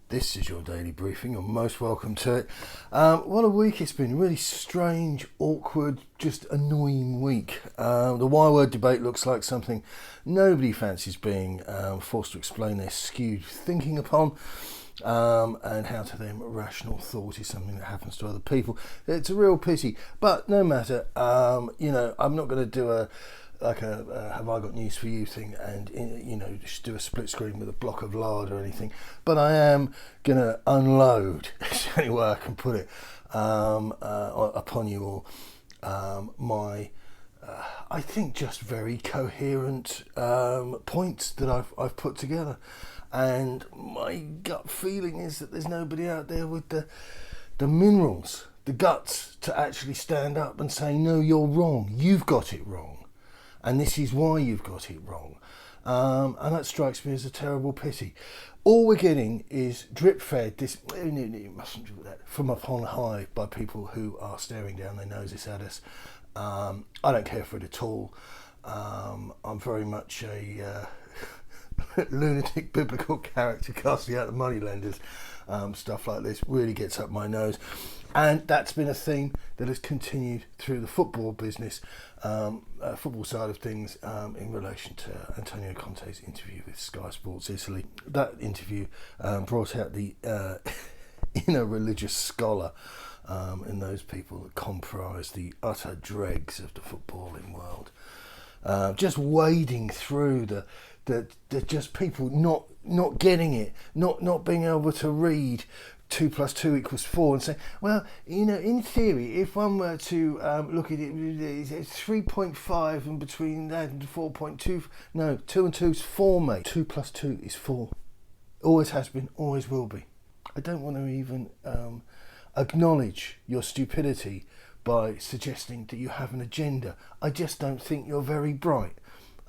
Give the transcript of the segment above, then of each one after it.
This is your daily briefing. You're most welcome to it. What a week it's been. Really strange, awkward, just annoying week. The Y word debate looks like something nobody fancies being forced to explain their skewed thinking upon. And how to them rational thought is something that happens to other people. It's a real pity. But no matter, I'm not going to do have I got news for you thing and just do a split screen with a block of lard or anything, but I am gonna unload, is the only way I can put it, upon you all my I think just very coherent points that I've put together, and my gut feeling is that there's nobody out there with the minerals, the guts to actually stand up and say, no, you're wrong, you've got it wrong. And this is why you've got it wrong. And that strikes me as a terrible pity. All we're getting is drip-fed this, you mustn't do that, from up on high by people who are staring down their noses at us. I don't care for it at all. I'm very much a lunatic biblical character casting out the moneylenders. Stuff like this really gets up my nose. And that's been a theme that has continued through the football business, football side of things, in relation to Antonio Conte's interview with Sky Sports Italy. That interview brought out the inner religious scholar in those people that comprise the utter dregs of the footballing world. Just wading through the just people not getting it, not being able to read 2 + 2 = 4 and say, well, in theory, if one were to look at it, it's 3.5 and between that and 4.2. No, 2 and 2 is 4, mate. 2 + 2 is 4. Always has been, always will be. I don't want to even acknowledge your stupidity by suggesting that you have an agenda. I just don't think you're very bright.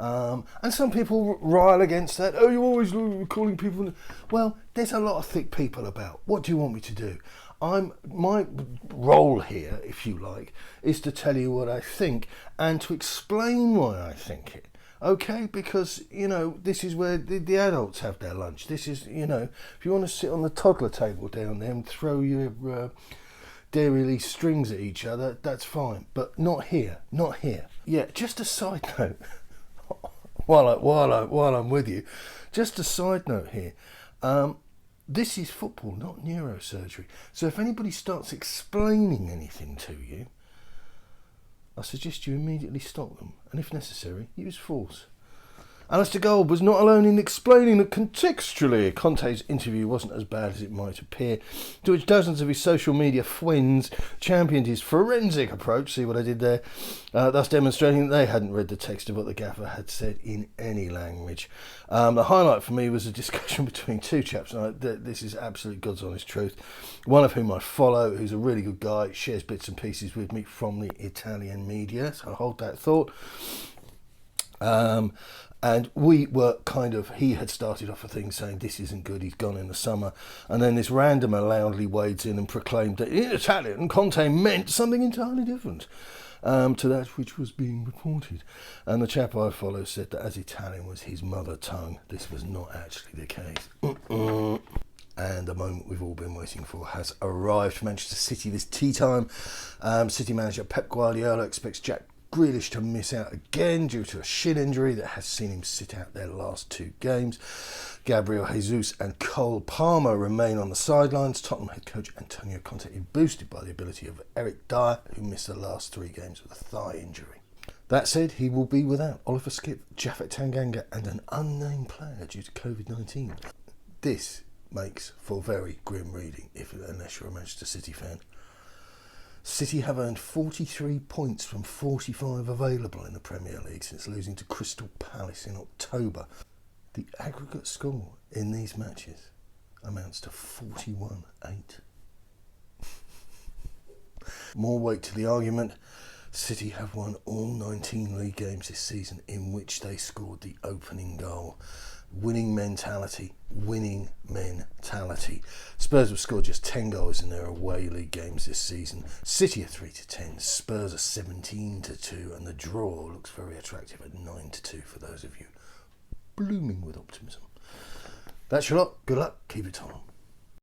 And some people rile against that. Oh, you're always calling people. Well, there's a lot of thick people about. What do you want me to do? My role here, if you like, is to tell you what I think and to explain why I think it. Okay, because this is where the adults have their lunch. This is if you want to sit on the toddler table down there and throw your dairy strings at each other, that's fine. But not here. Not here. Yeah. Just a side note. While I'm with you, just a side note here. This is football, not neurosurgery. So if anybody starts explaining anything to you, I suggest you immediately stop them, and if necessary, use force. Alistair Gold was not alone in explaining that contextually Conte's interview wasn't as bad as it might appear, to which dozens of his social media friends championed his forensic approach, see what I did there, thus demonstrating that they hadn't read the text of what the gaffer had said in any language. The highlight for me was a discussion between two chaps, and this is absolute God's honest truth, one of whom I follow, who's a really good guy, shares bits and pieces with me from the Italian media, so hold that thought. And we were he had started off a thing saying this isn't good, he's gone in the summer, and then this randomer loudly wades in and proclaimed that in Italian Conte meant something entirely different to that which was being reported. And the chap I follow said that as Italian was his mother tongue, this was not actually the case. And the moment we've all been waiting for has arrived for Manchester City this tea time. City manager Pep Guardiola expects Jack Grealish to miss out again due to a shin injury that has seen him sit out their last 2 games. Gabriel Jesus and Cole Palmer remain on the sidelines. Tottenham head coach Antonio Conte is boosted by the ability of Eric Dyer, who missed the last 3 games with a thigh injury. That said, he will be without Oliver Skipp, Japhet Tanganga and an unnamed player due to COVID-19. This makes for very grim reading unless you're a Manchester City fan. City have earned 43 points from 45 available in the Premier League since losing to Crystal Palace in October. The aggregate score in these matches amounts to 41-8. More weight to the argument, City have won all 19 league games this season in which they scored the opening goal. Winning mentality. Spurs have scored just 10 goals in their away league games this season. City are 3-10, Spurs are 17-2, and the draw looks very attractive at 9-2 for those of you blooming with optimism. That's your lot. Good luck. Keep it on.